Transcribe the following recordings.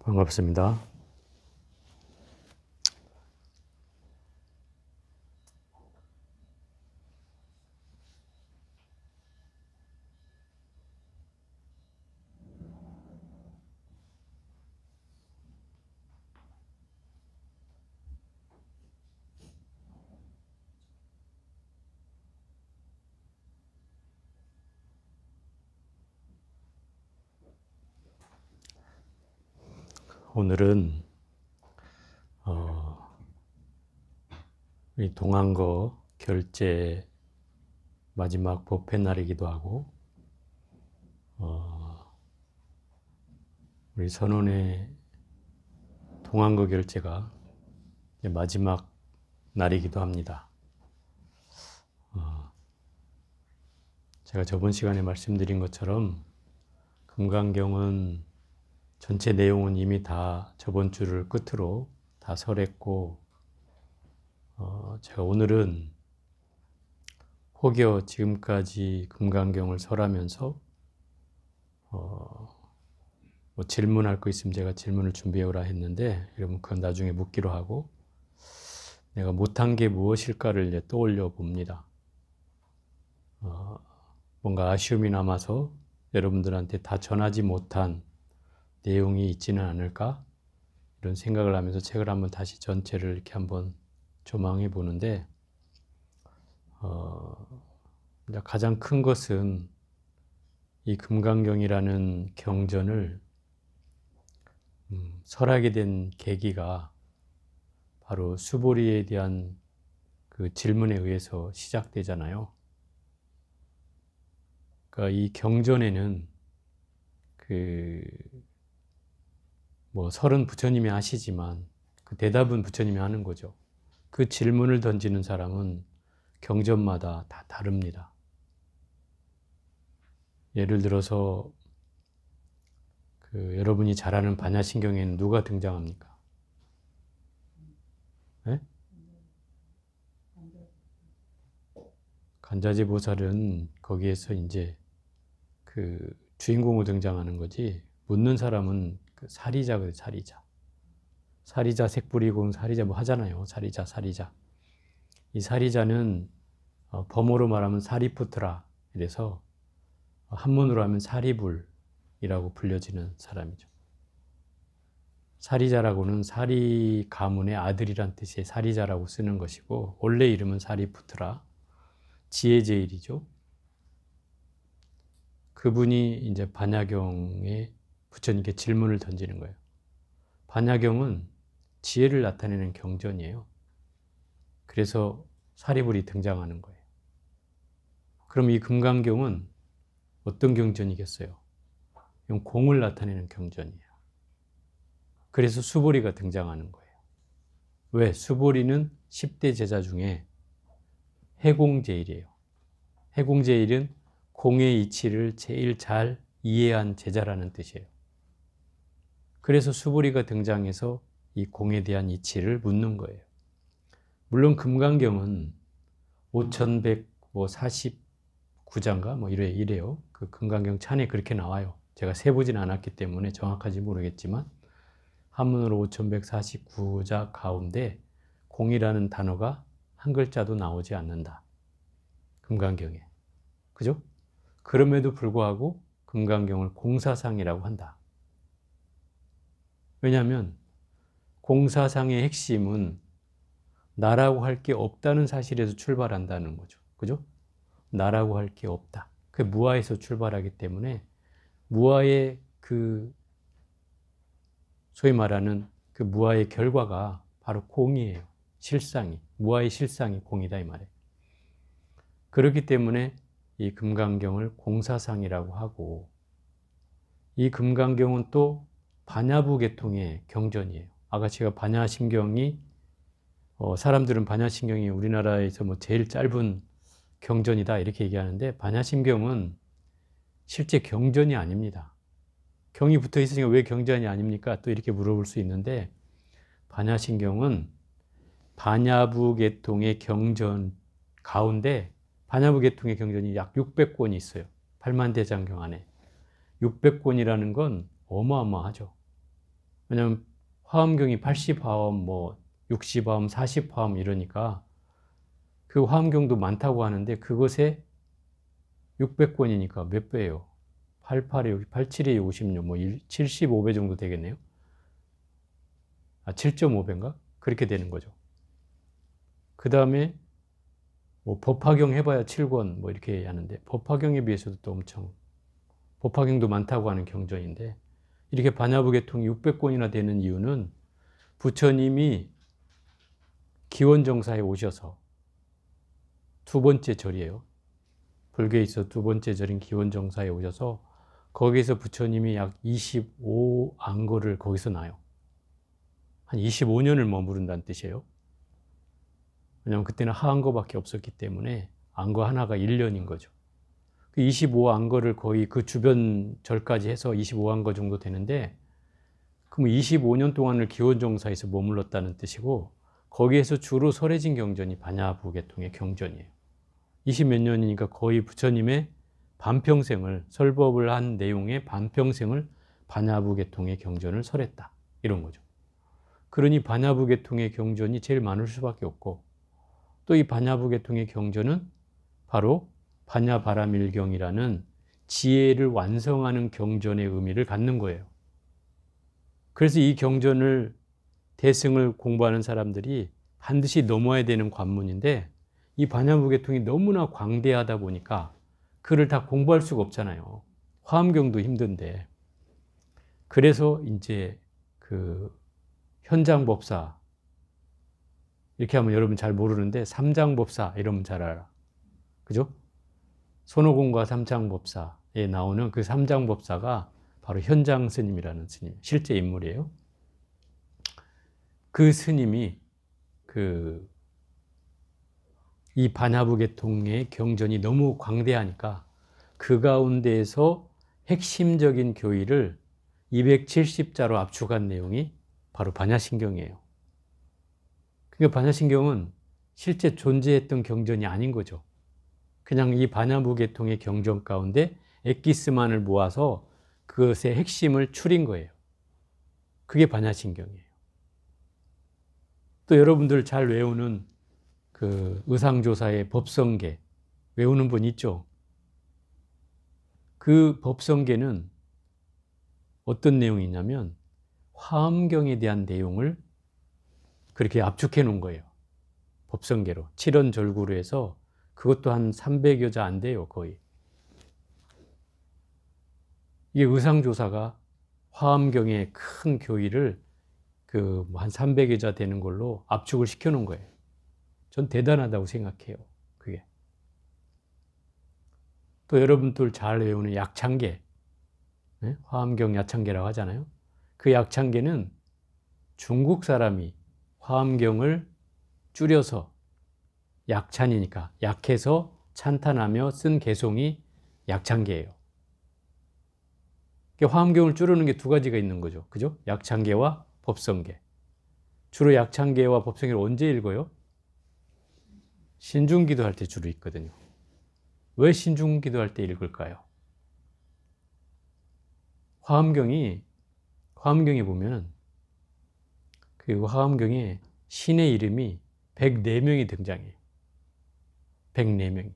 반갑습니다. 오늘은 우리 동안거 결제 마지막 법회 날이기도 하고 우리 선원의 동안거 결제가 마지막 날이기도 합니다. 제가 저번 시간에 말씀드린 것처럼 금강경은 전체 내용은 이미 다 저번 주를 끝으로 다 설했고 제가 오늘은 혹여 지금까지 금강경을 설하면서 뭐 질문할 거 있으면 제가 질문을 준비해 오라 했는데 여러분 그건 나중에 묻기로 하고 내가 못한 게 무엇일까를 이제 떠올려 봅니다. 뭔가 아쉬움이 남아서 여러분들한테 다 전하지 못한 내용이 있지는 않을까 이런 생각을 하면서 책을 한번 다시 전체를 이렇게 한번 조망해 보는데 가장 큰 것은 이 금강경이라는 경전을 설하게 된 계기가 바로 수보리에 대한 그 질문에 의해서 시작되잖아요. 그러니까 이 경전에는 뭐 설은 부처님이 하시지만 그 대답은 부처님이 하는 거죠. 그 질문을 던지는 사람은 경전마다 다 다릅니다. 예를 들어서 여러분이 잘 아는 반야심경에는 누가 등장합니까? 네? 간자지 보살은 거기에서 이제 그 주인공으로 등장하는 거지, 묻는 사람은 그 사리자거든요. 사리자 색불이공 사리자 뭐 하잖아요. 사리자. 이 사리자는 범어로 말하면 사리푸트라, 이래서 한문으로 하면 사리불이라고 불려지는 사람이죠. 사리자라고는 사리 가문의 아들이란 뜻의 사리자라고 쓰는 것이고 원래 이름은 사리푸트라, 지혜제일이죠. 그분이 이제 반야경에 부처님께 질문을 던지는 거예요. 반야경은 지혜를 나타내는 경전이에요. 그래서 사리불이 등장하는 거예요. 그럼 이 금강경은 어떤 경전이겠어요? 이건 공을 나타내는 경전이에요. 그래서 수보리가 등장하는 거예요. 왜? 수보리는 10대 제자 중에 해공제일이에요. 해공제일은 공의 이치를 제일 잘 이해한 제자라는 뜻이에요. 그래서 수보리가 등장해서 이 공에 대한 이치를 묻는 거예요. 물론 금강경은 5149장가 뭐 이래요. 그 금강경 찬에 그렇게 나와요. 제가 세보진 않았기 때문에 정확하지 모르겠지만 한문으로 5149자 가운데 공이라는 단어가 한 글자도 나오지 않는다. 금강경에. 그죠? 그럼에도 불구하고 금강경을 공사상이라고 한다. 왜냐하면 공사상의 핵심은 나라고 할 게 없다는 사실에서 출발한다는 거죠. 그죠? 나라고 할 게 없다. 그 무아에서 출발하기 때문에 무아의 소위 말하는 그 무아의 결과가 바로 공이에요. 실상이. 무아의 실상이 공이다 이 말이에요. 그렇기 때문에 이 금강경을 공사상이라고 하고, 이 금강경은 또 반야부 계통의 경전이에요. 아까 제가 반야심경이 사람들은 반야심경이 우리나라에서 뭐 제일 짧은 경전이다 이렇게 얘기하는데 반야심경은 실제 경전이 아닙니다. 경이 붙어 있으니까 왜 경전이 아닙니까? 또 이렇게 물어볼 수 있는데 반야심경은 반야부 계통의 경전 가운데 반야부 계통의 경전이 약 600권이 있어요. 8만대장경 안에. 600권이라는 건 어마어마하죠. 왜냐하면 화엄경이 80화엄, 뭐 60화엄, 40화엄 이러니까 그 화엄경도 많다고 하는데 그것에 600권이니까 몇 배예요? 88에 87에 56, 뭐 75배 정도 되겠네요. 7.5배인가? 그렇게 되는 거죠. 그 다음에 뭐 법화경 해봐야 7권 뭐 이렇게 하는데 법화경에 비해서도 또 엄청 법화경도 많다고 하는 경전인데 이렇게 반야부계통이 600권이나 되는 이유는 부처님이 기원정사에 오셔서 두 번째 절이에요. 불교에 있어 두 번째 절인 기원정사에 오셔서 거기서 부처님이 약 25안거를 거기서 나요. 한 25년을 머무른다는 뜻이에요. 왜냐하면 그때는 하안거밖에 없었기 때문에 안거 하나가 1년인 거죠. 그 25안거를 거의 그 주변 절까지 해서 25안거 정도 되는데 그럼 25년 동안을 기원정사에서 머물렀다는 뜻이고 거기에서 주로 설해진 경전이 반야부계통의 경전이에요. 20몇 년이니까 거의 부처님의 반평생을 설법을 한 내용의 반평생을 반야부계통의 경전을 설했다. 이런 거죠. 그러니 반야부계통의 경전이 제일 많을 수밖에 없고 또 이 반야부계통의 경전은 바로 반야바라밀경이라는 지혜를 완성하는 경전의 의미를 갖는 거예요. 그래서 이 경전을 대승을 공부하는 사람들이 반드시 넘어야 되는 관문인데 이 반야부계통이 너무나 광대하다 보니까 그를 다 공부할 수가 없잖아요. 화엄경도 힘든데. 그래서 이제 그 현장법사 이렇게 하면 여러분 잘 모르는데 삼장법사 이러면 잘 알아. 그죠? 손오공과 삼장법사에 나오는 그 삼장법사가 바로 현장스님이라는 스님, 실제 인물이에요. 그 스님이 이 반야부계통의 경전이 너무 광대하니까 그 가운데에서 핵심적인 교의를 270자로 압축한 내용이 바로 반야신경이에요. 그러니까 반야신경은 실제 존재했던 경전이 아닌 거죠. 그냥 이 반야부계통의 경전 가운데 엑기스만을 모아서 그것의 핵심을 추린 거예요. 그게 반야신경이에요. 또 여러분들 잘 외우는 그 의상조사의 법성계 외우는 분 있죠? 그 법성계는 어떤 내용이냐면 화엄경에 대한 내용을 그렇게 압축해 놓은 거예요. 법성계로. 칠언절구로 해서 그것도 한 300여 자 안 돼요, 거의. 이게 의상조사가 화엄경의 큰 교의를 한 300여 자 되는 걸로 압축을 시켜 놓은 거예요. 전 대단하다고 생각해요, 그게. 또 여러분들 잘 외우는 약창계, 네? 화엄경 약창계라고 하잖아요. 그 약창계는 중국 사람이 화엄경을 줄여서 약찬이니까 약해서 찬탄하며 쓴 개송이 약창계예요. 화엄경을 줄이는 게 두 가지가 있는 거죠. 그죠? 약창계와 법성계. 주로 약창계와 법성계를 언제 읽어요? 신중기도 할 때 주로 읽거든요. 왜 신중기도 할 때 읽을까요? 화엄경에 보면 그 화엄경에 신의 이름이 104명이 등장해요. 104명이.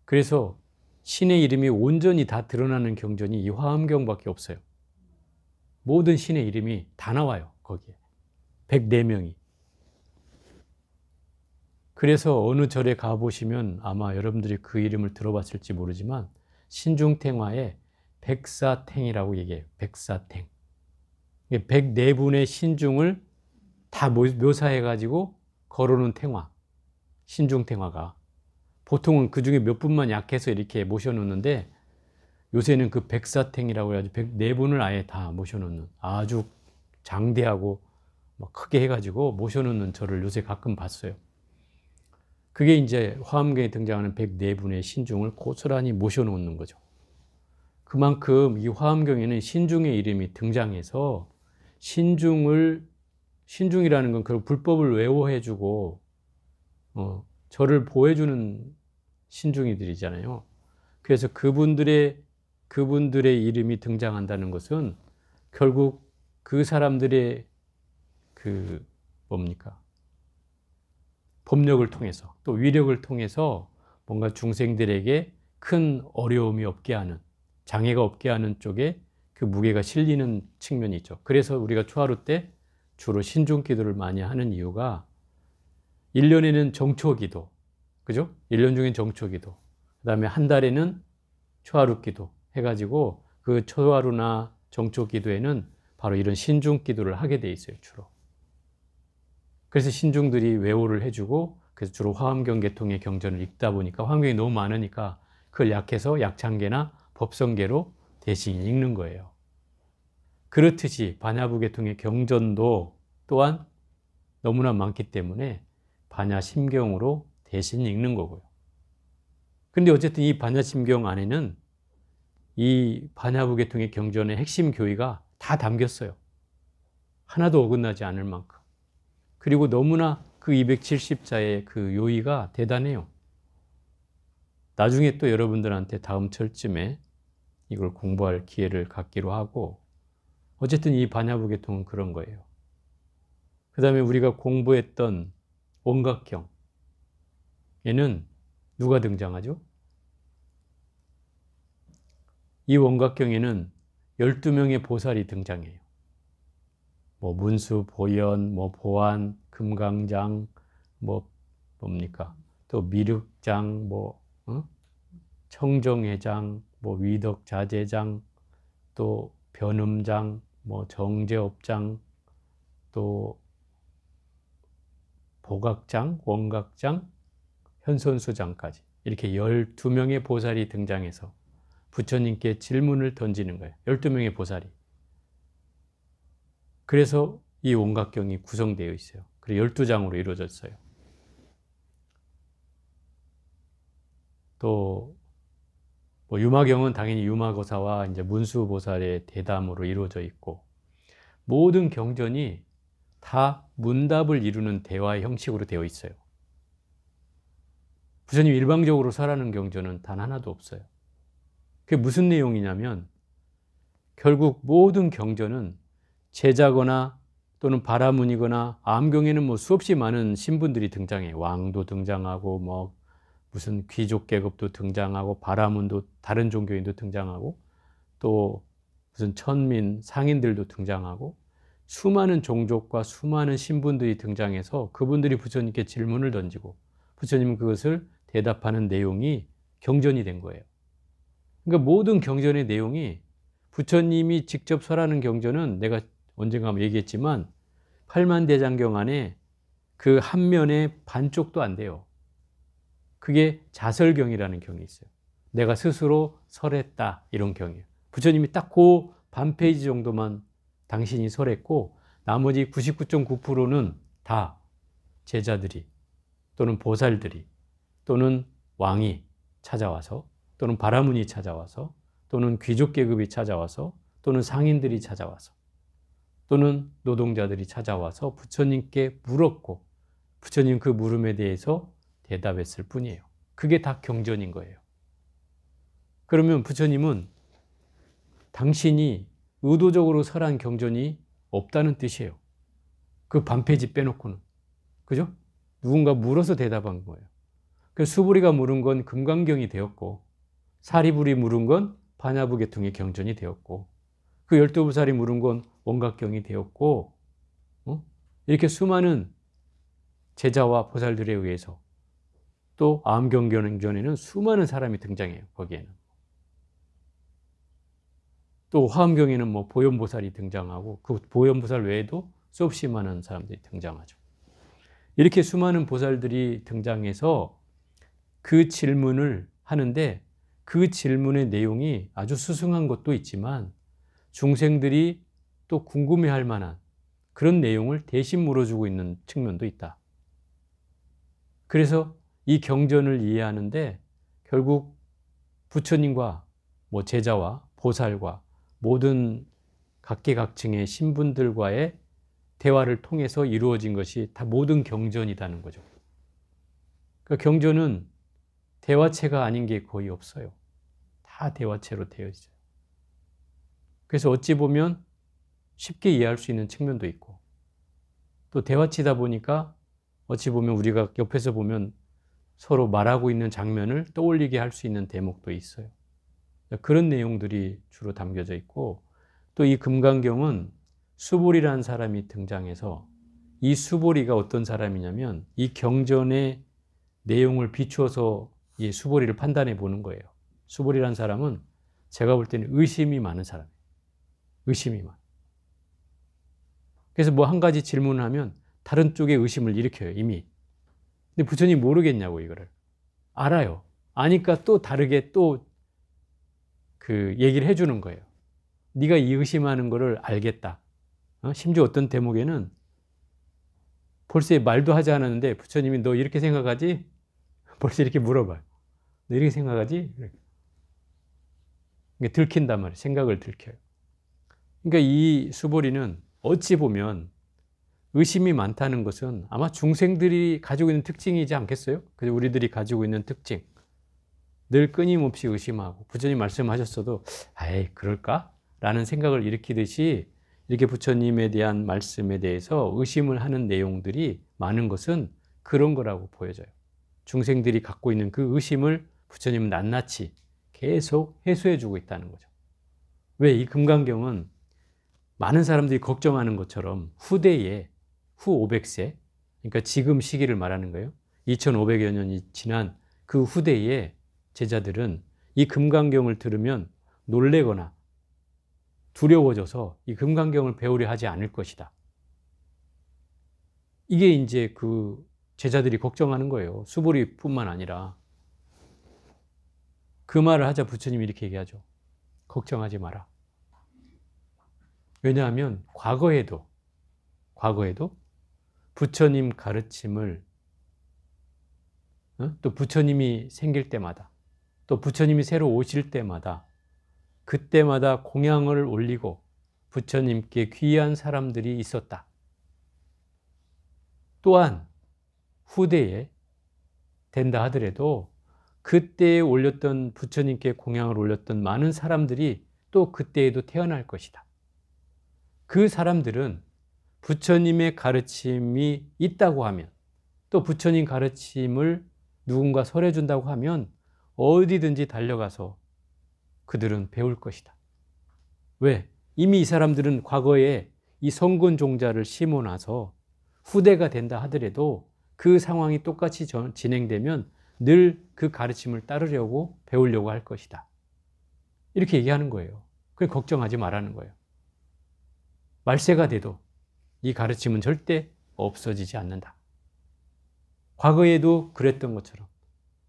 그래서 신의 이름이 온전히 다 드러나는 경전이 이 화엄경밖에 없어요. 모든 신의 이름이 다 나와요, 거기에. 104명이. 그래서 어느 절에 가보시면 아마 여러분들이 그 이름을 들어봤을지 모르지만 신중탱화에 백사탱이라고 얘기해요. 백사탱. 104분의 신중을 다 묘사해가지고 걸어놓은 탱화. 신중탱화가. 보통은 그 중에 몇 분만 약해서 이렇게 모셔놓는데 요새는 그 백사탱이라고 해가지고 104분을 아예 다 모셔놓는 아주 장대하고 막 크게 해가지고 모셔놓는 절을 요새 가끔 봤어요. 그게 이제 화엄경에 등장하는 104분의 신중을 고스란히 모셔놓는 거죠. 그만큼 이 화엄경에는 신중의 이름이 등장해서 신중이라는 건 그 불법을 외워해주고 저를 보호해주는 신중이들이잖아요. 그래서 그분들의 이름이 등장한다는 것은 결국 그 사람들의 그 뭡니까? 법력을 통해서 또 위력을 통해서 뭔가 중생들에게 큰 어려움이 없게 하는, 장애가 없게 하는 쪽에 그 무게가 실리는 측면이 있죠. 그래서 우리가 초하루 때 주로 신중기도를 많이 하는 이유가 1년에는 정초기도, 그죠? 1년 중엔 정초기도, 그 다음에 한 달에는 초하루기도 해가지고 그 초하루나 정초기도에는 바로 이런 신중기도를 하게 돼 있어요, 주로. 그래서 신중들이 외호를 해주고, 그래서 주로 화엄경계통의 경전을 읽다 보니까 화엄경이 너무 많으니까 그걸 약해서 약창계나 법성계로 대신 읽는 거예요. 그렇듯이 반야부계통의 경전도 또한 너무나 많기 때문에 반야심경으로 대신 읽는 거고요. 근데 어쨌든 이 반야심경 안에는 이 반야부계통의 경전의 핵심 교의가 다 담겼어요. 하나도 어긋나지 않을 만큼. 그리고 너무나 그 270자의 그 요의가 대단해요. 나중에 또 여러분들한테 다음 철쯤에 이걸 공부할 기회를 갖기로 하고, 어쨌든 이 반야부계통은 그런 거예요. 그 다음에 우리가 공부했던 원각경에는 누가 등장하죠? 이 원각경에는 12명의 보살이 등장해요. 뭐 문수, 보현, 뭐 보안, 금강장, 뭐 뭡니까? 또 미륵장, 뭐 청정회장, 뭐 위덕자재장, 또 변음장, 뭐 정제업장, 또 보각장, 원각장, 현손수장까지 이렇게 12명의 보살이 등장해서 부처님께 질문을 던지는 거예요. 12명의 보살이. 그래서 이 원각경이 구성되어 있어요. 그리고 12장으로 이루어졌어요. 또 뭐 유마경은 당연히 유마고사와 이제 문수보살의 대담으로 이루어져 있고, 모든 경전이 다 문답을 이루는 대화의 형식으로 되어 있어요. 부처님 일방적으로 설하는 경전은 단 하나도 없어요. 그게 무슨 내용이냐면, 결국 모든 경전은 제자거나 또는 바라문이거나, 암경에는 뭐 수없이 많은 신분들이 등장해요. 왕도 등장하고 뭐 무슨 귀족 계급도 등장하고 바라문도 다른 종교인도 등장하고 또 무슨 천민 상인들도 등장하고 수많은 종족과 수많은 신분들이 등장해서 그분들이 부처님께 질문을 던지고 부처님은 그것을 대답하는 내용이 경전이 된 거예요. 그러니까 모든 경전의 내용이, 부처님이 직접 설하는 경전은 내가 언젠가 한번 얘기했지만 8만대장경 안에 그 한 면의 반쪽도 안 돼요. 그게 자설경이라는 경이 있어요. 내가 스스로 설했다, 이런 경이에요. 부처님이 딱 그 반 페이지 정도만 당신이 설했고 나머지 99.9%는 다 제자들이 또는 보살들이 또는 왕이 찾아와서 또는 바라문이 찾아와서 또는 귀족 계급이 찾아와서 또는 상인들이 찾아와서 또는 노동자들이 찾아와서 부처님께 물었고 부처님 그 물음에 대해서 대답했을 뿐이에요. 그게 다 경전인 거예요. 그러면 부처님은 당신이 의도적으로 설한 경전이 없다는 뜻이에요. 그 반페이지 빼놓고는. 그죠? 누군가 물어서 대답한 거예요. 그 수부리가 물은 건 금강경이 되었고, 사리불이 물은 건 반야부계통의 경전이 되었고, 그 12보살이 물은 건 원각경이 되었고, 이렇게 수많은 제자와 보살들에 의해서 또 암경경전에는 수많은 사람이 등장해요. 거기에는 또 화엄경에는 뭐 보현보살이 등장하고 그 보현보살 외에도 수없이 많은 사람들이 등장하죠. 이렇게 수많은 보살들이 등장해서 그 질문을 하는데 그 질문의 내용이 아주 수승한 것도 있지만 중생들이 또 궁금해할 만한 그런 내용을 대신 물어주고 있는 측면도 있다. 그래서 이 경전을 이해하는데 결국 부처님과 뭐 제자와 보살과 모든 각계각층의 신분들과의 대화를 통해서 이루어진 것이 다 모든 경전이라는 거죠. 그러니까 경전은 대화체가 아닌 게 거의 없어요. 다 대화체로 되어 있어요. 그래서 어찌 보면 쉽게 이해할 수 있는 측면도 있고, 또 대화치다 보니까 어찌 보면 우리가 옆에서 보면 서로 말하고 있는 장면을 떠올리게 할 수 있는 대목도 있어요. 그런 내용들이 주로 담겨져 있고, 또 이 금강경은 수보리라는 사람이 등장해서, 이 수보리가 어떤 사람이냐면 이 경전의 내용을 비추어서 이 수보리를 판단해 보는 거예요. 수보리라는 사람은 제가 볼 때는 의심이 많은 사람이에요. 의심이 많아요. 그래서 뭐 한 가지 질문을 하면 다른 쪽에 의심을 일으켜요, 이미. 근데 부처님 모르겠냐고, 이거를. 알아요. 아니까 또 다르게 또 그 얘기를 해주는 거예요. 네가 이 의심하는 거를 알겠다. 심지어 어떤 대목에는 벌써 말도 하지 않았는데 부처님이 너 이렇게 생각하지? 벌써 이렇게 물어봐요. 너 이렇게 생각하지? 이렇게 들킨단 말이에요. 생각을 들켜요. 그러니까 이 수보리는 어찌 보면 의심이 많다는 것은 아마 중생들이 가지고 있는 특징이지 않겠어요? 그래서 우리들이 가지고 있는 특징. 늘 끊임없이 의심하고, 부처님 말씀하셨어도 아이 그럴까? 라는 생각을 일으키듯이 이렇게 부처님에 대한 말씀에 대해서 의심을 하는 내용들이 많은 것은 그런 거라고 보여져요. 중생들이 갖고 있는 그 의심을 부처님은 낱낱이 계속 해소해 주고 있다는 거죠. 왜? 이 금강경은 많은 사람들이 걱정하는 것처럼 후대에, 후 500세, 그러니까 지금 시기를 말하는 거예요. 2500여 년이 지난 그 후대에 제자들은 이 금강경을 들으면 놀래거나 두려워져서 이 금강경을 배우려 하지 않을 것이다. 이게 이제 그 제자들이 걱정하는 거예요. 수보리뿐만 아니라. 그 말을 하자 부처님이 이렇게 얘기하죠. 걱정하지 마라. 왜냐하면 과거에도 부처님 가르침을 또 부처님이 생길 때마다, 또 부처님이 새로 오실 때마다, 그때마다 공양을 올리고 부처님께 귀한 사람들이 있었다. 또한 후대에 된다 하더라도 그때에 올렸던, 부처님께 공양을 올렸던 많은 사람들이 또 그때에도 태어날 것이다. 그 사람들은 부처님의 가르침이 있다고 하면, 또 부처님 가르침을 누군가 설해준다고 하면 어디든지 달려가서 그들은 배울 것이다. 왜? 이미 이 사람들은 과거에 이 성근종자를 심어놔서 후대가 된다 하더라도 그 상황이 똑같이 진행되면 늘 그 가르침을 따르려고 배우려고 할 것이다. 이렇게 얘기하는 거예요. 그래 걱정하지 말라는 거예요. 말세가 돼도 이 가르침은 절대 없어지지 않는다. 과거에도 그랬던 것처럼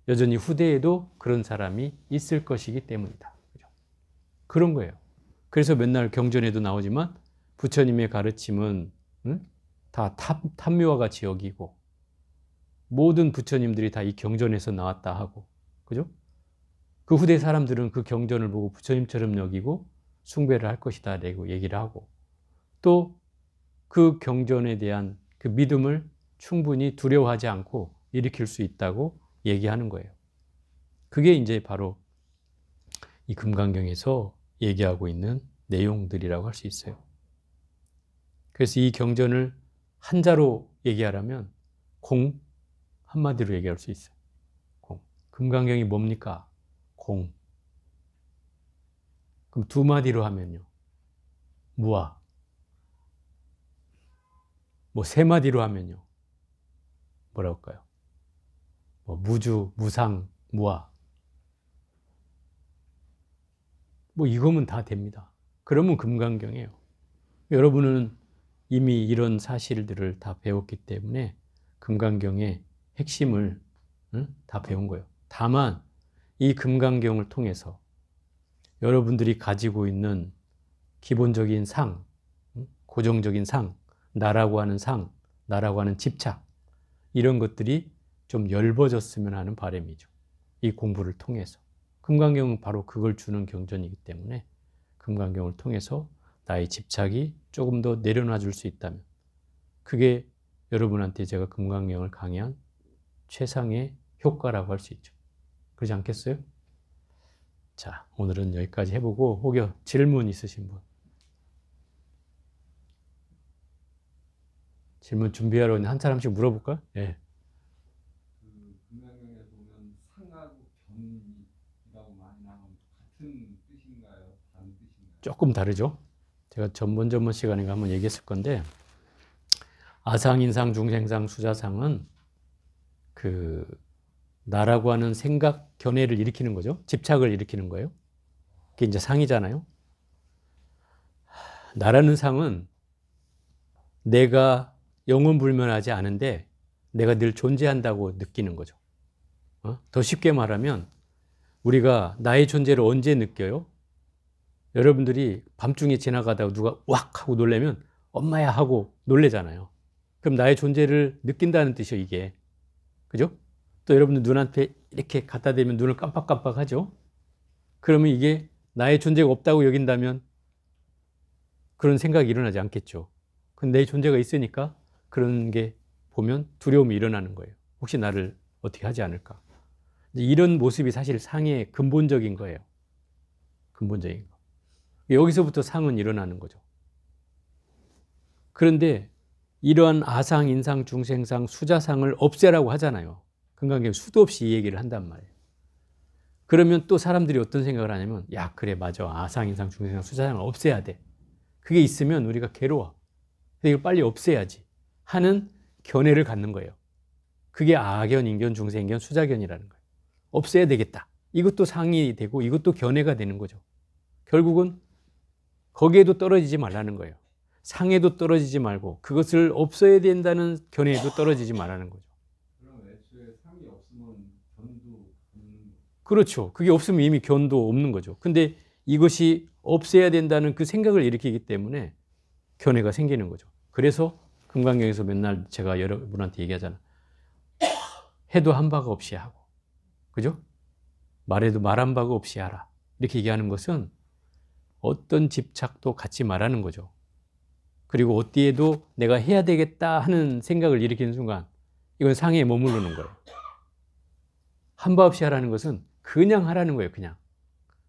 여전히 후대에도 그런 사람이 있을 것이기 때문이다. 그런 거예요. 그래서 맨날 경전에도 나오지만 부처님의 가르침은 다 탐묘와 같이 여기고, 모든 부처님들이 다 이 경전에서 나왔다 하고, 그죠? 그 후대 사람들은 그 경전을 보고 부처님처럼 여기고 숭배를 할 것이다 라고 얘기를 하고, 또 그 경전에 대한 그 믿음을 충분히 두려워하지 않고 일으킬 수 있다고 얘기하는 거예요. 그게 이제 바로 이 금강경에서 얘기하고 있는 내용들이라고 할 수 있어요. 그래서 이 경전을 한자로 얘기하라면 공, 한마디로 얘기할 수 있어요. 공. 금강경이 뭡니까? 공. 그럼 두 마디로 하면요. 무아. 뭐 세 마디로 하면요. 뭐라고 할까요? 뭐 무주, 무상, 무아. 뭐 이거면 다 됩니다. 그러면 금강경이에요. 여러분은 이미 이런 사실들을 다 배웠기 때문에 금강경의 핵심을 다 배운 거예요. 다만 이 금강경을 통해서 여러분들이 가지고 있는 기본적인 상, 고정적인 상, 나라고 하는 상, 나라고 하는 집착, 이런 것들이 좀 엷어졌으면 하는 바람이죠. 이 공부를 통해서. 금강경은 바로 그걸 주는 경전이기 때문에 금강경을 통해서 나의 집착이 조금 더 내려놔 줄 수 있다면, 그게 여러분한테 제가 금강경을 강의한 최상의 효과라고 할 수 있죠. 그렇지 않겠어요? 자, 오늘은 여기까지 해보고 혹여 질문 있으신 분. 질문 준비하러 있는 한 사람씩 물어볼까? 예. 그 금강경에 보면 상하고 견이라고 많이 나오는 같은 뜻인가요? 다른 뜻인가요? 조금 다르죠. 제가 전번 시간에 한번 얘기했을 건데 아상, 인상, 중생상, 수자상은 그 나라고 하는 생각 견해를 일으키는 거죠. 집착을 일으키는 거예요. 그게 이제 상이잖아요. 나라는 상은 내가 영원불면하지 않은데 내가 늘 존재한다고 느끼는 거죠. 더 쉽게 말하면 우리가 나의 존재를 언제 느껴요? 여러분들이 밤중에 지나가다가 누가 왁 하고 놀래면 엄마야 하고 놀래잖아요. 그럼 나의 존재를 느낀다는 뜻이에요, 이게. 그죠? 또 여러분들 눈앞에 이렇게 갖다 대면 눈을 깜빡깜빡 하죠? 그러면 이게 나의 존재가 없다고 여긴다면 그런 생각이 일어나지 않겠죠. 근데 내 존재가 있으니까 그런 게 보면 두려움이 일어나는 거예요. 혹시 나를 어떻게 하지 않을까? 이런 모습이 사실 상의 근본적인 거예요. 근본적인 거. 여기서부터 상은 일어나는 거죠. 그런데 이러한 아상, 인상, 중생상, 수자상을 없애라고 하잖아요. 금강경 수도 없이 이 얘기를 한단 말이에요. 그러면 또 사람들이 어떤 생각을 하냐면 야 그래 맞아 아상, 인상, 중생상, 수자상을 없애야 돼. 그게 있으면 우리가 괴로워. 이걸 빨리 없애야지 하는 견해를 갖는 거예요. 그게 아견, 인견, 중생견, 수자견이라는 거예요. 없애야 되겠다. 이것도 상이 되고 이것도 견해가 되는 거죠. 결국은 거기에도 떨어지지 말라는 거예요. 상에도 떨어지지 말고 그것을 없어야 된다는 견해에도 떨어지지 말라는 거죠. 그럼 애초에 상이 없으면 견도 없는 그렇죠. 그게 없으면 이미 견도 없는 거죠. 근데 이것이 없애야 된다는 그 생각을 일으키기 때문에 견해가 생기는 거죠. 그래서 금강경에서 맨날 제가 여러분한테 얘기하잖아요. 해도 한 바가 없이 하고, 그죠? 말해도 말 한 바가 없이 하라. 이렇게 얘기하는 것은 어떤 집착도 갖지 말라는 거죠. 그리고 어디에도 내가 해야 되겠다 하는 생각을 일으키는 순간 이건 상해에 머무르는 거예요. 한 바 없이 하라는 것은 그냥 하라는 거예요. 그냥.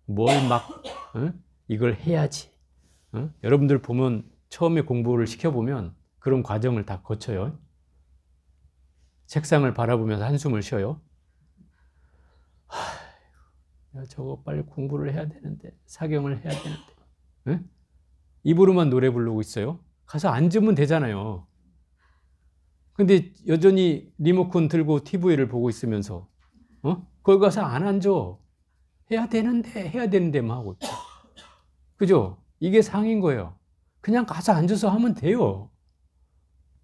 뭘 막 이걸 해야지. 여러분들 보면 처음에 공부를 시켜보면 그런 과정을 다 거쳐요. 책상을 바라보면서 한숨을 쉬어요. 저거 빨리 공부를 해야 되는데 사경을 해야 되는데 입으로만 노래 부르고 있어요. 가서 앉으면 되잖아요. 근데 여전히 리모컨 들고 TV를 보고 있으면서 거기 가서 안 앉아. 해야 되는데만 하고 있죠. 그죠? 이게 상인 거예요. 그냥 가서 앉아서 하면 돼요.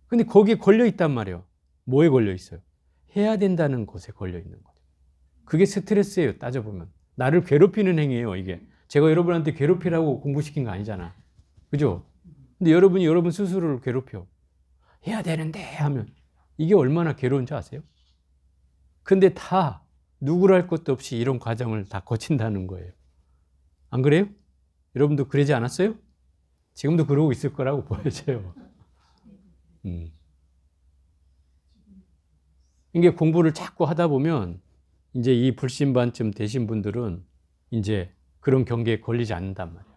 근데 거기에 걸려 있단 말이에요. 뭐에 걸려 있어요? 해야 된다는 것에 걸려 있는 거죠. 그게 스트레스예요. 따져보면. 나를 괴롭히는 행위예요. 이게. 제가 여러분한테 괴롭히라고 공부시킨 거 아니잖아. 그죠? 근데 여러분이 여러분 스스로를 괴롭혀. 해야 되는데 하면 이게 얼마나 괴로운지 아세요? 근데 다 누구를 할 것도 없이 이런 과정을 다 거친다는 거예요. 안 그래요? 여러분도 그러지 않았어요? 지금도 그러고 있을 거라고 보여져요. 이게 공부를 자꾸 하다 보면 이제 이 불신반쯤 되신 분들은 이제 그런 경계에 걸리지 않는단 말이에요.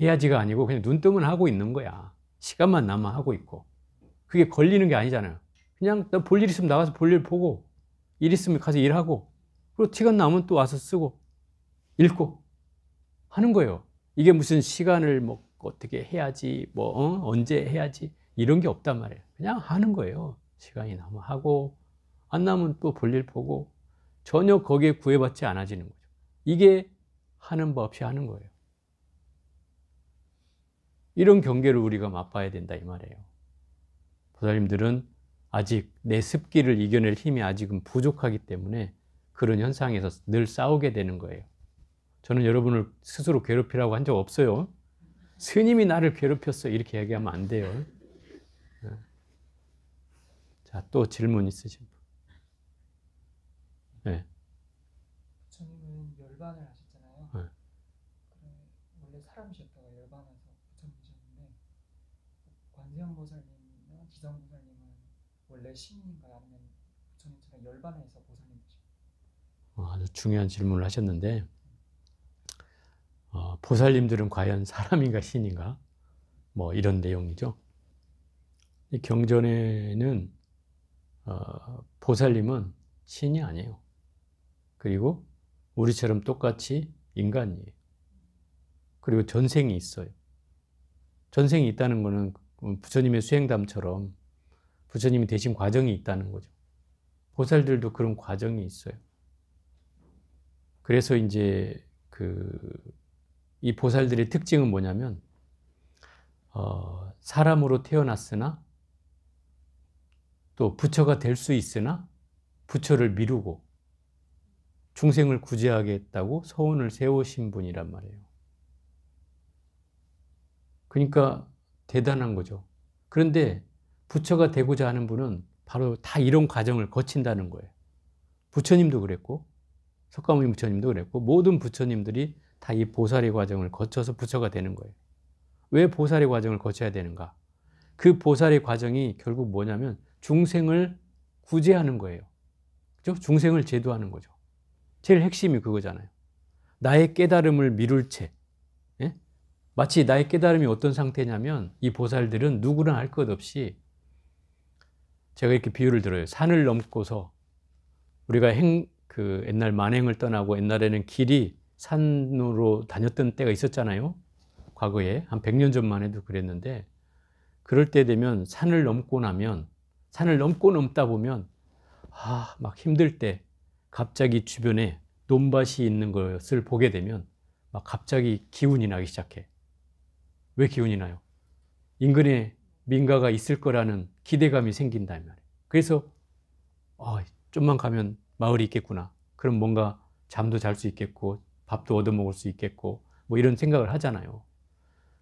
해야지가 아니고 그냥 눈 뜨면 하고 있는 거야. 시간만 나면 하고 있고. 그게 걸리는 게 아니잖아요. 그냥 나 볼 일 있으면 나가서 볼 일 보고 일 있으면 가서 일하고 그리고 시간 나면 또 와서 쓰고 읽고 하는 거예요. 이게 무슨 시간을 뭐 어떻게 해야지 뭐 언제 해야지 이런 게 없단 말이에요. 그냥 하는 거예요. 시간이 나면 하고 안 나면 또 볼 일 보고 전혀 거기에 구애받지 않아지는 거죠. 이게 하는 법 없이 하는 거예요. 이런 경계를 우리가 맛봐야 된다 이 말이에요. 보살님들은 아직 내 습기를 이겨낼 힘이 아직은 부족하기 때문에 그런 현상에서 늘 싸우게 되는 거예요. 저는 여러분을 스스로 괴롭히라고 한 적 없어요. 스님이 나를 괴롭혔어 이렇게 얘기하면 안 돼요. 자, 또 질문 있으신 분? 네. 부처님은 열반을 하셨잖아요. 네. 원래 사람이셨다가 열반해서 부처님이셨는데 관세음보살님이나 지성보살님은 원래 신인가요? 아니면 부처님처럼 열반해서 보살님이십니까? 아주 중요한 질문을 하셨는데 보살님들은 과연 사람인가 신인가? 뭐 이런 내용이죠. 이 경전에는 보살님은 신이 아니에요. 그리고 우리처럼 똑같이 인간이에요. 그리고 전생이 있어요. 전생이 있다는 것은 부처님의 수행담처럼 부처님이 되신 과정이 있다는 거죠. 보살들도 그런 과정이 있어요. 그래서 이제 이 보살들의 특징은 뭐냐면 사람으로 태어났으나 또 부처가 될 수 있으나 부처를 미루고 중생을 구제하겠다고 서원을 세우신 분이란 말이에요. 그러니까 대단한 거죠. 그런데 부처가 되고자 하는 분은 바로 다 이런 과정을 거친다는 거예요. 부처님도 그랬고 석가모니 부처님도 그랬고 모든 부처님들이 다 이 보살의 과정을 거쳐서 부처가 되는 거예요. 왜 보살의 과정을 거쳐야 되는가? 그 보살의 과정이 결국 뭐냐면 중생을 구제하는 거예요. 그죠? 중생을 제도하는 거죠. 제일 핵심이 그거잖아요. 나의 깨달음을 미룰 채. 예? 마치 나의 깨달음이 어떤 상태냐면 이 보살들은 누구나 할 것 없이 제가 이렇게 비유를 들어요. 산을 넘고서 우리가 옛날 만행을 떠나고 옛날에는 길이 산으로 다녔던 때가 있었잖아요. 과거에 한 100년 전만 해도 그랬는데 그럴 때 되면 산을 넘고 나면 산을 넘다 보면 막 힘들 때 갑자기 주변에 논밭이 있는 것을 보게 되면 막 갑자기 기운이 나기 시작해. 왜 기운이 나요? 인근에 민가가 있을 거라는 기대감이 생긴다 이 말이에요. 그래서 좀만 가면 마을이 있겠구나. 그럼 뭔가 잠도 잘 수 있겠고 밥도 얻어먹을 수 있겠고 뭐 이런 생각을 하잖아요.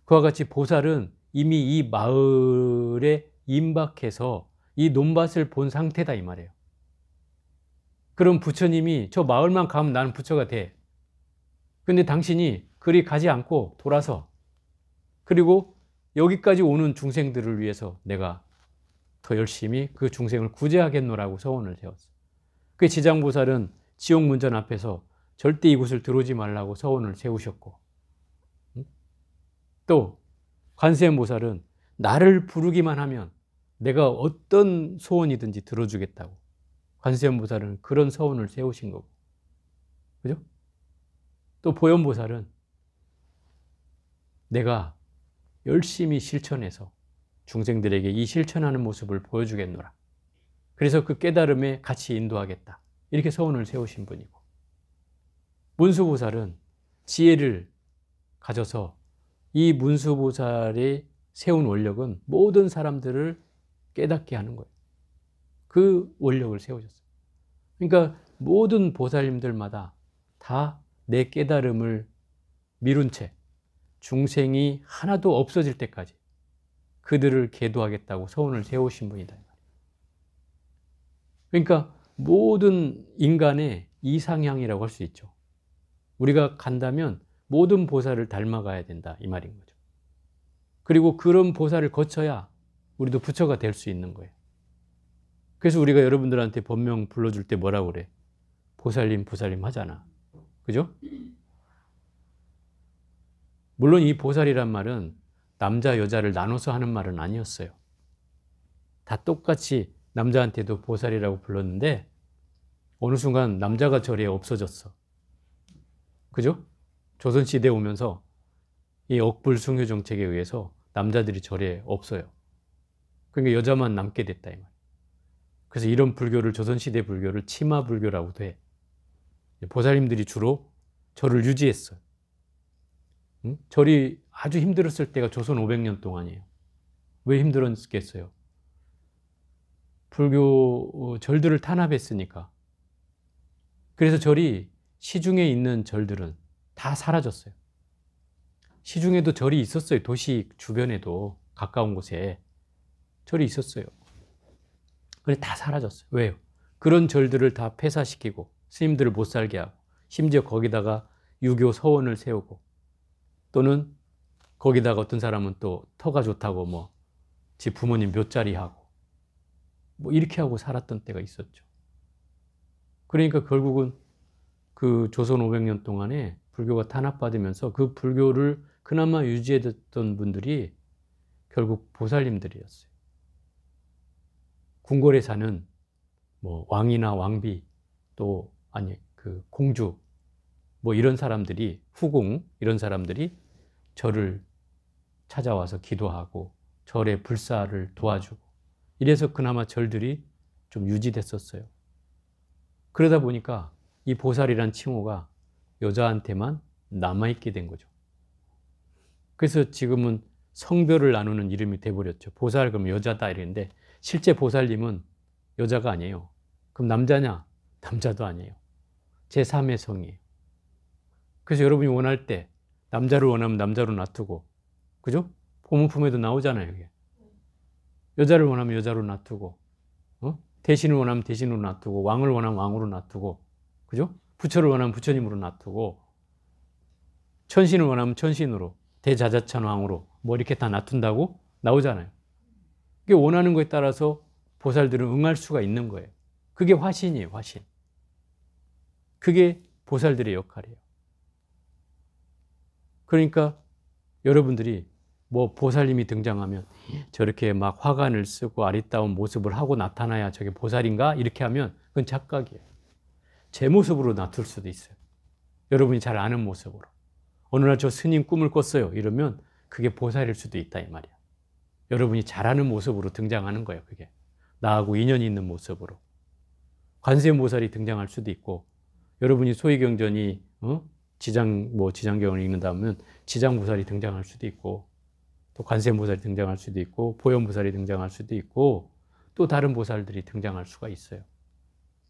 그와 같이 보살은 이미 이 마을에 임박해서 이 논밭을 본 상태다 이 말이에요. 그럼 부처님이 저 마을만 가면 나는 부처가 돼. 근데 당신이 그리 가지 않고 돌아서 그리고 여기까지 오는 중생들을 위해서 내가 더 열심히 그 중생을 구제하겠노라고 서원을 세웠어요. 그 지장보살은 지옥문전 앞에서 절대 이곳을 들어오지 말라고 서원을 세우셨고 또 관세음보살은 나를 부르기만 하면 내가 어떤 소원이든지 들어주겠다고 관세음보살은 그런 서원을 세우신 거고 그죠? 또 보현보살은 내가 열심히 실천해서 중생들에게 이 실천하는 모습을 보여주겠노라. 그래서 그 깨달음에 같이 인도하겠다. 이렇게 서원을 세우신 분이고 문수보살은 지혜를 가져서 이 문수보살의 세운 원력은 모든 사람들을 깨닫게 하는 거예요. 그 원력을 세우셨어요. 그러니까 모든 보살님들마다 다 내 깨달음을 미룬 채 중생이 하나도 없어질 때까지 그들을 계도하겠다고 서원을 세우신 분이다. 그러니까 모든 인간의 이상향이라고 할 수 있죠. 우리가 간다면 모든 보살을 닮아가야 된다 이 말인 거죠. 그리고 그런 보살을 거쳐야 우리도 부처가 될 수 있는 거예요. 그래서 우리가 여러분들한테 법명 불러줄 때 뭐라고 그래? 보살님, 부살님 하잖아. 그죠? 물론 이 보살이란 말은 남자, 여자를 나눠서 하는 말은 아니었어요. 다 똑같이 남자한테도 보살이라고 불렀는데 어느 순간 남자가 절에 없어졌어. 그죠? 조선시대에 오면서 이 억불숭유 정책에 의해서 남자들이 절에 없어요. 그러니까 여자만 남게 됐다 이 말. 그래서 이런 불교를 조선시대 불교를 치마불교라고도 해. 보살님들이 주로 절을 유지했어요. 절이 아주 힘들었을 때가 조선 500년 동안이에요. 왜 힘들었겠어요? 불교 절들을 탄압했으니까. 그래서 절이 시중에 있는 절들은 다 사라졌어요. 시중에도 절이 있었어요. 도시 주변에도 가까운 곳에 절이 있었어요. 근데 다 사라졌어요. 왜요? 그런 절들을 다 폐사시키고 스님들을 못 살게 하고 심지어 거기다가 유교 서원을 세우고 또는 거기다가 어떤 사람은 또 터가 좋다고 뭐 지 부모님 묘자리 하고 뭐 이렇게 하고 살았던 때가 있었죠. 그러니까 결국은 그 조선 500년 동안에 불교가 탄압받으면서 그 불교를 그나마 유지해뒀던 분들이 결국 보살님들이었어요. 궁궐에 사는 뭐 왕이나 왕비 또 아니 그 공주 뭐 이런 사람들이 후궁 이런 사람들이 저를 찾아와서 기도하고 절의 불사를 도와주고 이래서 그나마 절들이 좀 유지됐었어요. 그러다 보니까 이 보살이란 칭호가 여자한테만 남아있게 된 거죠. 그래서 지금은 성별을 나누는 이름이 돼버렸죠. 보살 그러면 여자다 이랬는데 실제 보살님은 여자가 아니에요. 그럼 남자냐? 남자도 아니에요. 제3의 성이에요. 그래서 여러분이 원할 때 남자를 원하면 남자로 놔두고, 그죠? 보문품에도 나오잖아요. 이게. 여자를 원하면 여자로 놔두고, 대신을 원하면 대신으로 놔두고, 왕을 원하면 왕으로 놔두고, 그죠? 부처를 원하면 부처님으로 놔두고, 천신을 원하면 천신으로, 대자자찬 왕으로 뭐 이렇게 다 놔둔다고 나오잖아요. 그게 원하는 거에 따라서 보살들은 응할 수가 있는 거예요. 그게 화신이에요, 화신. 그게 보살들의 역할이에요. 그러니까 여러분들이 뭐 보살님이 등장하면 저렇게 막 화관을 쓰고 아리따운 모습을 하고 나타나야 저게 보살인가? 이렇게 하면 그건 착각이에요. 제 모습으로 나둘 수도 있어요. 여러분이 잘 아는 모습으로. 어느 날 저 스님 꿈을 꿨어요. 이러면 그게 보살일 수도 있다 이 말이야. 여러분이 잘 아는 모습으로 등장하는 거예요. 그게. 나하고 인연이 있는 모습으로. 관세음보살이 등장할 수도 있고 여러분이 소위경전이 지장경을 읽는다면 지장보살이 등장할 수도 있고 또 관세음보살이 등장할 수도 있고 보현보살이 등장할 수도 있고 또 다른 보살들이 등장할 수가 있어요.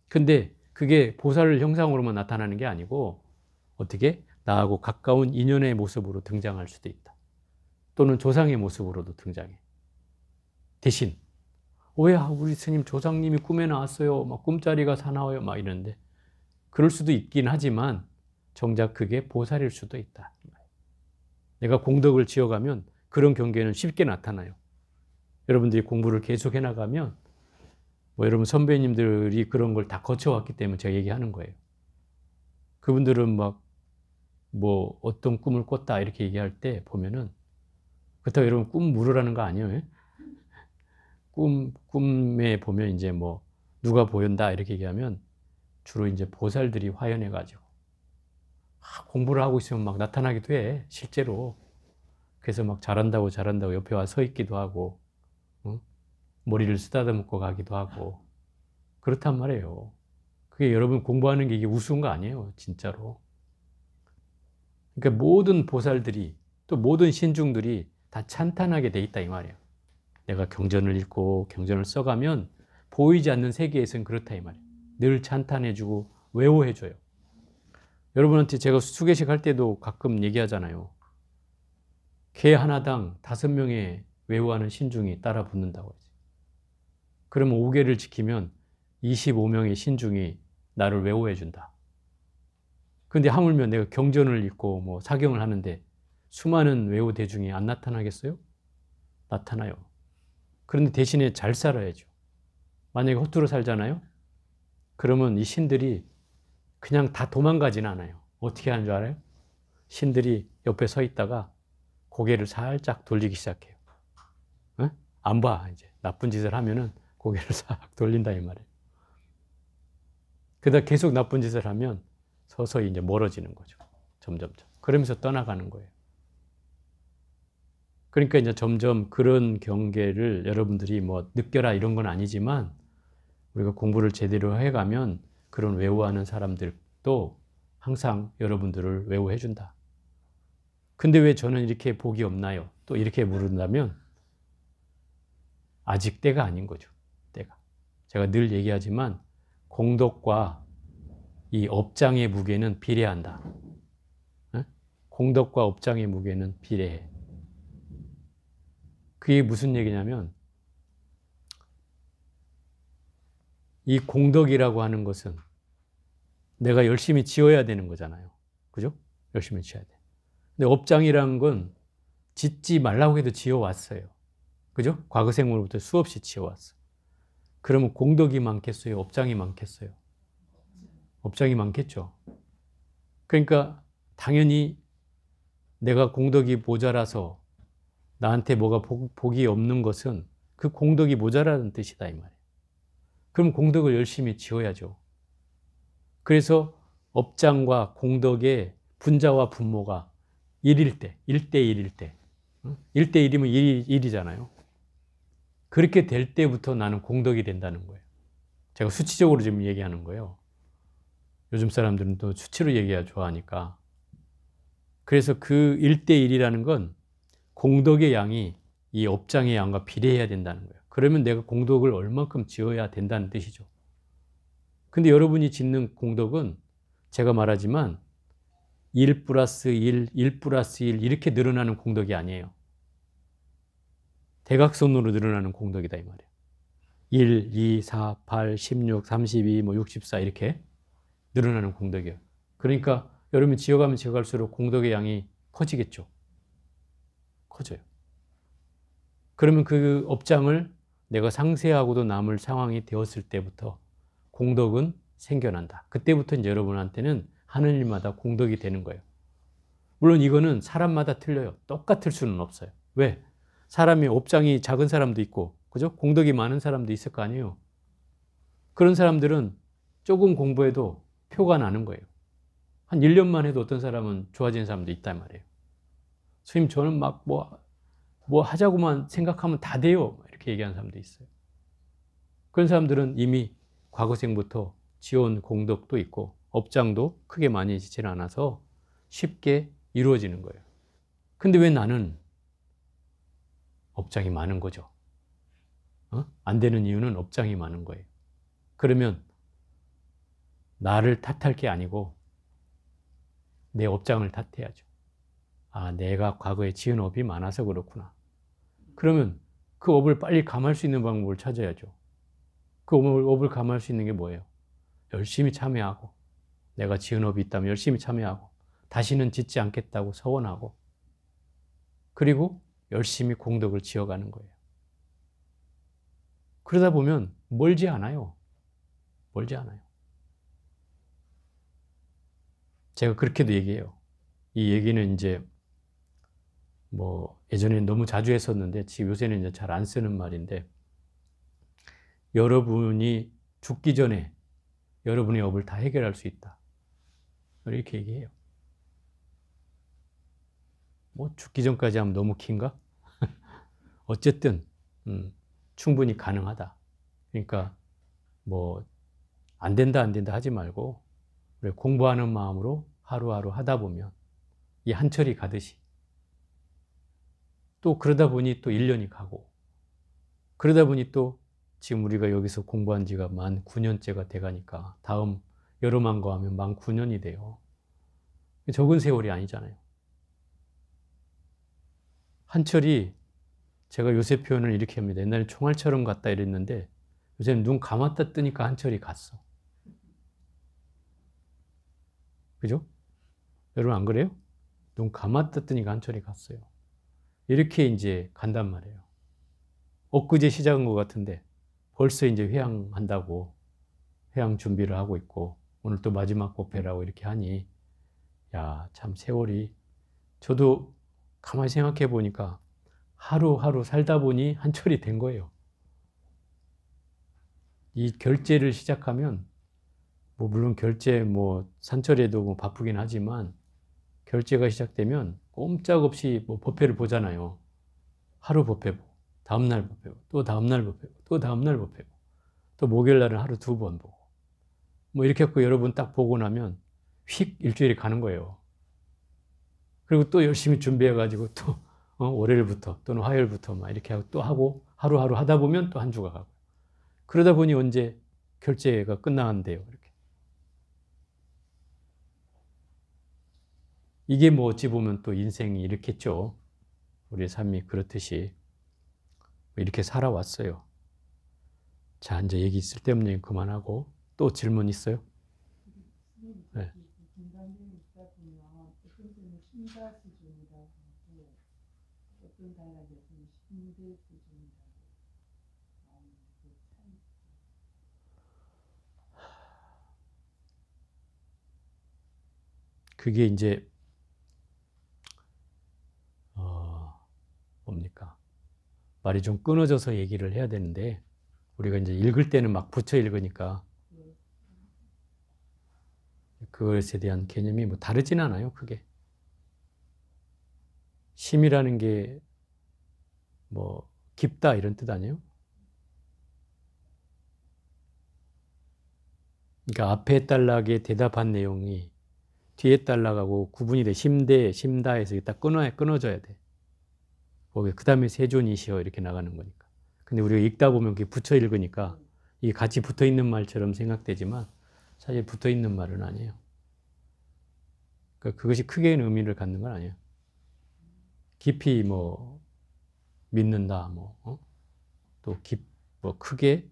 근데 그게 보살 형상으로만 나타나는 게 아니고 어떻게 나하고 가까운 인연의 모습으로 등장할 수도 있다. 또는 조상의 모습으로도 등장해. 대신 왜 우리 스님 조상님이 꿈에 나왔어요. 막 꿈자리가 사나워요. 막 이러는데 그럴 수도 있긴 하지만 정작 그게 보살일 수도 있다. 내가 공덕을 지어가면 그런 경계는 쉽게 나타나요. 여러분들이 공부를 계속 해나가면 뭐 여러분 선배님들이 그런 걸 다 거쳐왔기 때문에 제가 얘기하는 거예요. 그분들은 막 뭐 어떤 꿈을 꿨다 이렇게 얘기할 때 보면은 그렇다고 여러분 꿈 물으라는 거 아니에요. 꿈에 보면 이제 뭐 누가 보인다 이렇게 얘기하면 주로 이제 보살들이 화연해가지고 공부를 하고 있으면 막 나타나기도 해 실제로. 그래서 막 잘한다고 옆에 와 서 있기도 하고 머리를 쓰다듬고 가기도 하고 그렇단 말이에요. 그게 여러분 공부하는 게 이게 우스운 거 아니에요 진짜로. 그러니까 모든 보살들이 또 모든 신중들이 다 찬탄하게 돼 있다 이 말이에요. 내가 경전을 읽고 경전을 써가면 보이지 않는 세계에서는 그렇다 이 말이에요. 늘 찬탄해주고 외워해줘요. 여러분한테 제가 수계식 할 때도 가끔 얘기하잖아요. 개 하나당 5명의 외우하는 신중이 따라 붙는다고 하지. 그러면 5개를 지키면 25명의 신중이 나를 외워해준다. 근데 하물며 내가 경전을 읽고 뭐 사경을 하는데 수많은 외우 대중이 안 나타나겠어요? 나타나요. 그런데 대신에 잘 살아야죠. 만약에 허투루 살잖아요? 그러면 이 신들이 그냥 다 도망가진 않아요. 어떻게 하는 줄 알아요? 신들이 옆에 서 있다가 고개를 살짝 돌리기 시작해요. 안 봐, 이제. 나쁜 짓을 하면은 고개를 싹 돌린다, 이 말이에요. 그러다 계속 나쁜 짓을 하면 서서히 이제 멀어지는 거죠. 점점점. 그러면서 떠나가는 거예요. 그러니까 이제 점점 그런 경계를 여러분들이 뭐 느껴라 이런 건 아니지만 우리가 공부를 제대로 해가면 그런 외우하는 사람들도 항상 여러분들을 외우해준다. 근데 왜 저는 이렇게 복이 없나요? 또 이렇게 물은다면 아직 때가 아닌 거죠. 때가. 제가 늘 얘기하지만 공덕과 이 업장의 무게는 비례한다. 공덕과 업장의 무게는 비례해. 그게 무슨 얘기냐면 이 공덕이라고 하는 것은 내가 열심히 지어야 되는 거잖아요. 그죠? 열심히 지어야 돼. 근데 업장이라는 건 짓지 말라고 해도 지어왔어요. 그죠? 과거 생물부터 수없이 지어왔어. 그러면 공덕이 많겠어요? 업장이 많겠어요? 업장이 많겠죠. 그러니까 당연히 내가 공덕이 모자라서 나한테 뭐가 복이 없는 것은 그 공덕이 모자라는 뜻이다 이 말이에요. 그럼 공덕을 열심히 지어야죠. 그래서 업장과 공덕의 분자와 분모가 1일 때, 1대1일 때, 1대1이면 1이잖아요. 그렇게 될 때부터 나는 공덕이 된다는 거예요. 제가 수치적으로 지금 얘기하는 거예요. 요즘 사람들은 또 수치로 얘기가 좋아하니까. 그래서 그 1대1이라는 건 공덕의 양이 이 업장의 양과 비례해야 된다는 거예요. 그러면 내가 공덕을 얼만큼 지어야 된다는 뜻이죠. 근데 여러분이 짓는 공덕은 제가 말하지만 1 플러스 1, 1 플러스 1 이렇게 늘어나는 공덕이 아니에요. 대각선으로 늘어나는 공덕이다 이 말이에요. 1, 2, 4, 8, 16, 32, 64 이렇게 늘어나는 공덕이에요. 그러니까 여러분이 지어가면 지어갈수록 공덕의 양이 커지겠죠. 커져요. 그러면 그 업장을 내가 상쇄하고도 남을 상황이 되었을 때부터 공덕은 생겨난다. 그때부터 이제 여러분한테는 하는 일마다 공덕이 되는 거예요. 물론 이거는 사람마다 틀려요. 똑같을 수는 없어요. 왜? 사람이 업장이 작은 사람도 있고, 그죠? 공덕이 많은 사람도 있을 거 아니에요. 그런 사람들은 조금 공부해도 표가 나는 거예요. 한 1년만 해도 어떤 사람은 좋아지는 사람도 있단 말이에요. 선생님, 저는 막 뭐 하자고만 생각하면 다 돼요. 이렇게 얘기하는 사람도 있어요. 그런 사람들은 이미 과거생부터 지어온 공덕도 있고, 업장도 크게 많이 지지 않아서 쉽게 이루어지는 거예요. 근데 왜 나는 업장이 많은 거죠? 안 되는 이유는 업장이 많은 거예요. 그러면 나를 탓할 게 아니고 내 업장을 탓해야죠. 아, 내가 과거에 지은 업이 많아서 그렇구나. 그러면 그 업을 빨리 감할 수 있는 방법을 찾아야죠. 그 업을 감할 수 있는 게 뭐예요? 열심히 참여하고, 내가 지은 업이 있다면 열심히 참여하고, 다시는 짓지 않겠다고 서원하고, 그리고 열심히 공덕을 지어가는 거예요. 그러다 보면 멀지 않아요. 멀지 않아요. 제가 그렇게도 얘기해요. 이 얘기는 이제 예전에 너무 자주 했었는데 지금 요새는 이제 잘 안 쓰는 말인데, 여러분이 죽기 전에 여러분의 업을 다 해결할 수 있다. 이렇게 얘기해요. 죽기 전까지 하면 너무 긴가? 어쨌든 충분히 가능하다. 그러니까 안 된다 하지 말고 공부하는 마음으로 하루하루 하다 보면 이 한철이 가듯이 또 그러다 보니 또 1년이 가고, 그러다 보니 또 지금 우리가 여기서 공부한 지가 만 9년째가 돼가니까 다음 여름한거 하면 만 9년이 돼요. 적은 세월이 아니잖아요. 한철이, 제가 요새 표현을 이렇게 합니다. 옛날에 총알처럼 갔다 이랬는데 요새는 눈 감았다 뜨니까 한철이 갔어. 그죠? 여러분 안 그래요? 눈 감았다 뜨니까 한철이 갔어요. 이렇게 이제 간단 말이에요. 엊그제 시작한 것 같은데 벌써 이제 회양한다고 회양 준비를 하고 있고, 오늘 또 마지막 법회라고 이렇게 하니, 야, 참 세월이, 저도 가만히 생각해 보니까 하루하루 살다 보니 한철이 된 거예요. 이 결제를 시작하면 물론 결제 산철에도 바쁘긴 하지만 결제가 시작되면 꼼짝없이 법회를 보잖아요. 하루 법회 보고, 다음날 법회 보고, 또 다음날 법회 보고, 또 다음날 법회 보고, 또 목요일 날은 하루 2번 보고, 이렇게 해서 여러분 딱 보고 나면 휙 일주일이 가는 거예요. 그리고 또 열심히 준비해가지고 또 월요일부터 또는 화요일부터 막 이렇게 하고 또 하고, 하루하루 하다 보면 또 한 주가 가고, 그러다 보니 언제 결제가 끝나는데요. 이렇게. 이게 어찌 보면 또 인생이 이렇겠죠. 우리의 삶이 그렇듯이 이렇게 살아왔어요. 자, 이제 얘기 쓸데없는 얘기 그만하고, 또 질문 있어요? 네. 그게 이제 뭡니까? 말이 좀 끊어져서 얘기를 해야 되는데 우리가 이제 읽을 때는 막 붙여 읽으니까 그것에 대한 개념이 뭐 다르진 않아요, 크게. 심이라는 게 뭐 깊다 이런 뜻 아니에요? 그러니까 앞에 단락에 대답한 내용이 뒤에 단락하고 구분이 돼. 심대, 심다에서 딱 끊어져야 돼. 거기 그 다음에 세존이시여 이렇게 나가는 거니까. 근데 우리가 읽다 보면 그게 붙여 읽으니까 이게 같이 붙어 있는 말처럼 생각되지만 사실 붙어 있는 말은 아니에요. 그러니까 그것이 크게 의미를 갖는 건 아니에요. 깊이 뭐 믿는다, 또 크게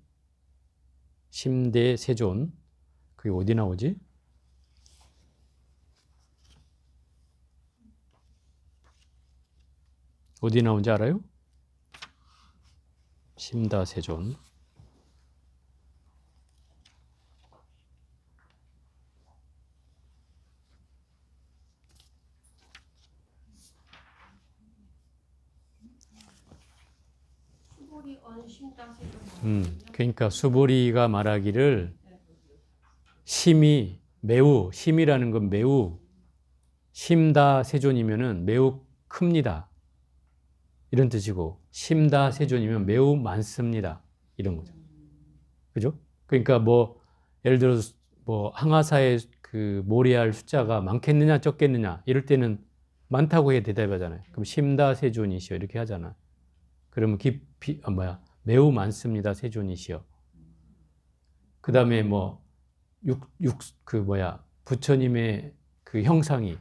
심대 세존. 그게 어디 나오지? 어디 나온지 알아요? 심다 세존. 그러니까 수보리가 말하기를 심이 매우, 심이라는 건 매우, 심다 세존이면은 매우 큽니다. 이런 뜻이고, 심다 세존이면 매우 많습니다. 이런 거죠. 그죠? 그러니까 뭐, 예를 들어서 뭐, 항아사의 그 모래알 숫자가 많겠느냐, 적겠느냐, 이럴 때는 많다고 해 대답하잖아요. 그럼 심다 세존이시여, 이렇게 하잖아. 그러면 매우 많습니다. 세존이시여. 그 다음에 뭐, 부처님의 그 형상이,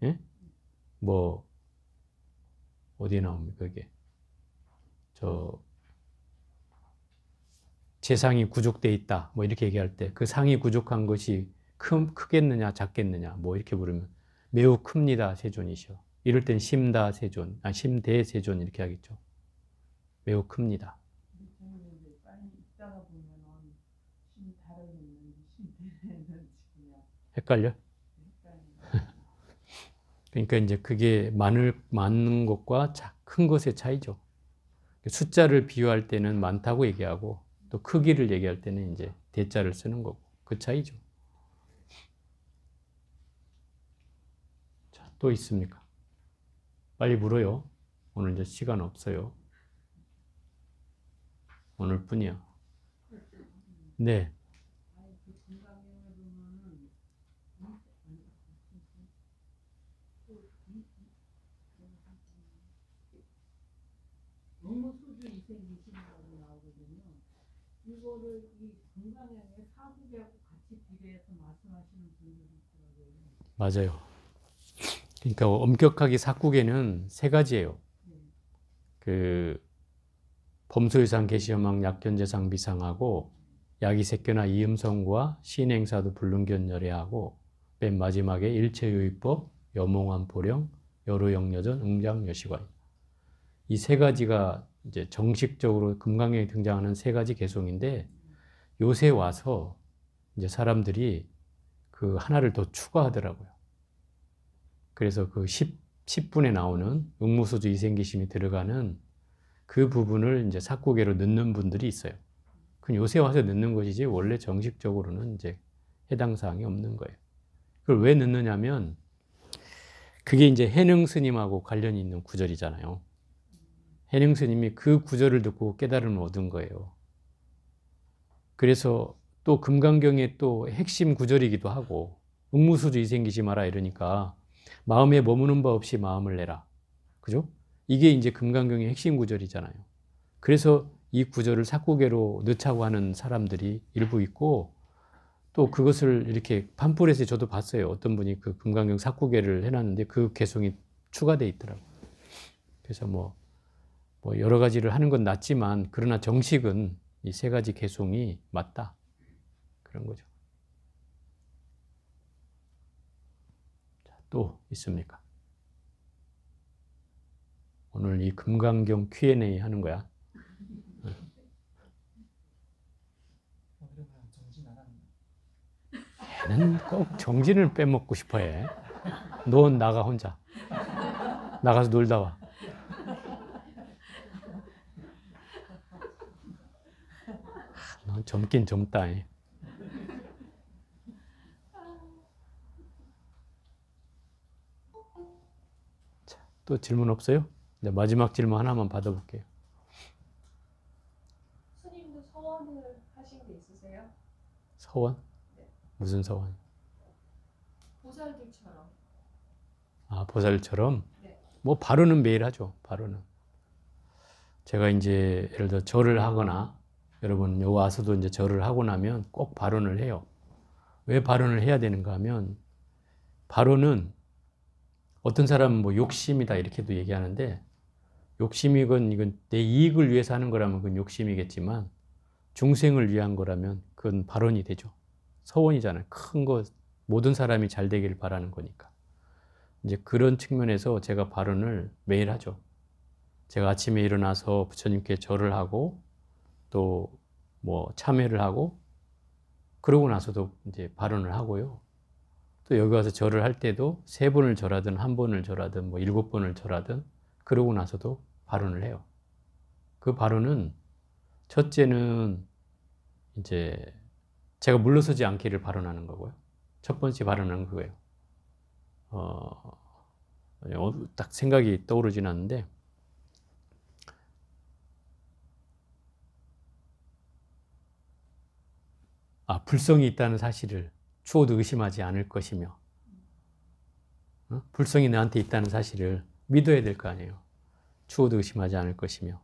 예? 뭐, 어디에 나옵니까, 이게? 제 상이 구족되어 있다. 뭐 이렇게 얘기할 때 그 상이 구족한 것이 크겠느냐, 작겠느냐. 뭐 이렇게 부르면 매우 큽니다. 세존이시여. 이럴 땐 심다 세존, 심대 세존 이렇게 하겠죠. 매우 큽니다. 헷갈려? 그러니까 이제 그게 많은 것과 큰 것의 차이죠. 숫자를 비유할 때는 많다고 얘기하고 또 크기를 얘기할 때는 이제 대자를 쓰는 거고 그 차이죠. 자, 또 있습니까? 빨리 물어요. 오늘 이제 시간 없어요. 오늘뿐이야. 네. 응무수주 이생기신다고 나오거든요. 이거를 이 건강형의 사후하고 같이 비례해서 말씀하시는 분들이 있더라고요. 맞아요. 그러니까 엄격하게 사국에는 세 가지예요. 그 범소유상, 계시여망, 약견재상, 비상하고 야기색견화, 이음성과 신행사도 불능견열애하고 맨 마지막에 일체유의법, 여몽한 보령, 여로영여전, 응장여시관. 이 세 가지가 이제 정식적으로 금강경에 등장하는 세 가지 개송인데 요새 와서 이제 사람들이 그 하나를 더 추가하더라고요. 그래서 그 10분에 나오는 응무소주 이생기심이 들어가는 그 부분을 이제 사고계로 넣는 분들이 있어요. 그럼 요새 와서 넣는 것이지 원래 정식적으로는 이제 해당 사항이 없는 거예요. 그걸 왜 넣느냐면 그게 이제 해능 스님하고 관련이 있는 구절이잖아요. 해능 스님이 그 구절을 듣고 깨달음을 얻은 거예요. 그래서 또 금강경의 또 핵심 구절이기도 하고 응무수주 이생기시 마라 이러니까 마음에 머무는 바 없이 마음을 내라. 그죠? 이게 이제 금강경의 핵심 구절이잖아요. 그래서 이 구절을 사고계로 넣자고 하는 사람들이 일부 있고 또 그것을 이렇게 팜플렛에 저도 봤어요. 어떤 분이 그 금강경 사고계를 해놨는데 그 개송이 추가되어 있더라고요. 그래서 뭐 여러 가지를 하는 건 낫지만 그러나 정식은 이 세 가지 개송이 맞다. 그런 거죠. 자, 또 있습니까? 오늘 이 금강경 Q&A 하는 거야. 얘는 꼭 정진을 빼먹고 싶어 해. 넌 나가 혼자. 나가서 놀다 와. 젊긴 젊다. 자, 또 질문 없어요? 이제 마지막 질문 하나만 받아볼게요. 스님도 서원을 하신 게 있으세요? 서원? 네. 무슨 서원? 보살들처럼. 아, 보살처럼? 네. 뭐 발언은 매일 하죠. 발언은. 제가 이제 예를 들어 절을 하거나 여러분 여기 와서도 이제 절을 하고 나면 꼭 발언을 해요. 왜 발언을 해야 되는가 하면 발언은 어떤 사람은 뭐 욕심이다 이렇게도 얘기하는데 욕심이건 이건 내 이익을 위해서 하는 거라면 그건 욕심이겠지만 중생을 위한 거라면 그건 발언이 되죠. 서원이잖아요. 큰 거 모든 사람이 잘 되기를 바라는 거니까. 이제 그런 측면에서 제가 발언을 매일 하죠. 제가 아침에 일어나서 부처님께 절을 하고 또 뭐 참회를 하고 그러고 나서도 이제 발언을 하고요. 또 여기 와서 절을 할 때도 3번을 절하든 1번을 절하든 뭐 7번을 절하든 그러고 나서도 발언을 해요. 그 발언은 첫째는 이제 제가 물러서지 않기를 발언하는 거고요. 첫 번째 발언은 그거예요. 딱 생각이 떠오르진 않는데 불성이 있다는 사실을 추호도 의심하지 않을 것이며 불성이 나한테 있다는 사실을 믿어야 될 거 아니에요. 추호도 의심하지 않을 것이며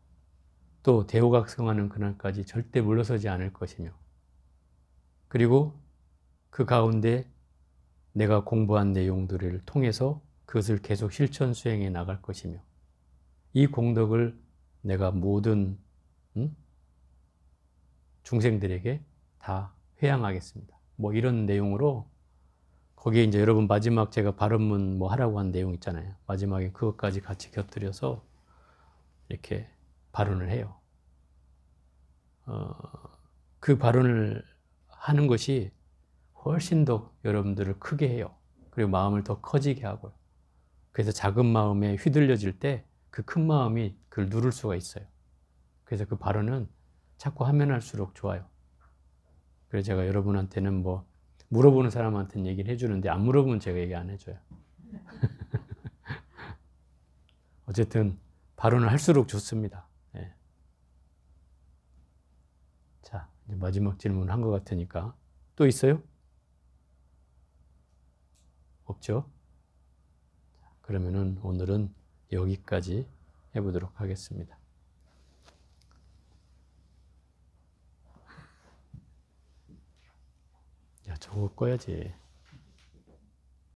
또 대호각성하는 그날까지 절대 물러서지 않을 것이며 그리고 그 가운데 내가 공부한 내용들을 통해서 그것을 계속 실천 수행해 나갈 것이며 이 공덕을 내가 모든 중생들에게 다 회양하겠습니다. 뭐 이런 내용으로 거기에 이제 여러분 마지막 제가 발언문 뭐 하라고 한 내용 있잖아요. 마지막에 그것까지 같이 곁들여서 이렇게 발언을 해요. 그 발언을 하는 것이 훨씬 더 여러분들을 크게 해요. 그리고 마음을 더 커지게 하고요. 그래서 작은 마음에 휘둘려질 때 그 큰 마음이 그걸 누를 수가 있어요. 그래서 그 발언은 자꾸 하면 할수록 좋아요. 그래서 제가 여러분한테는 뭐 물어보는 사람한테는 얘기를 해주는데 안 물어보면 제가 얘기 안 해줘요. 어쨌든 발언을 할수록 좋습니다. 예. 자, 이제 마지막 질문 한 것 같으니까 또 있어요? 없죠? 그러면은 오늘은 여기까지 해보도록 하겠습니다. 야, 저거 꺼야지.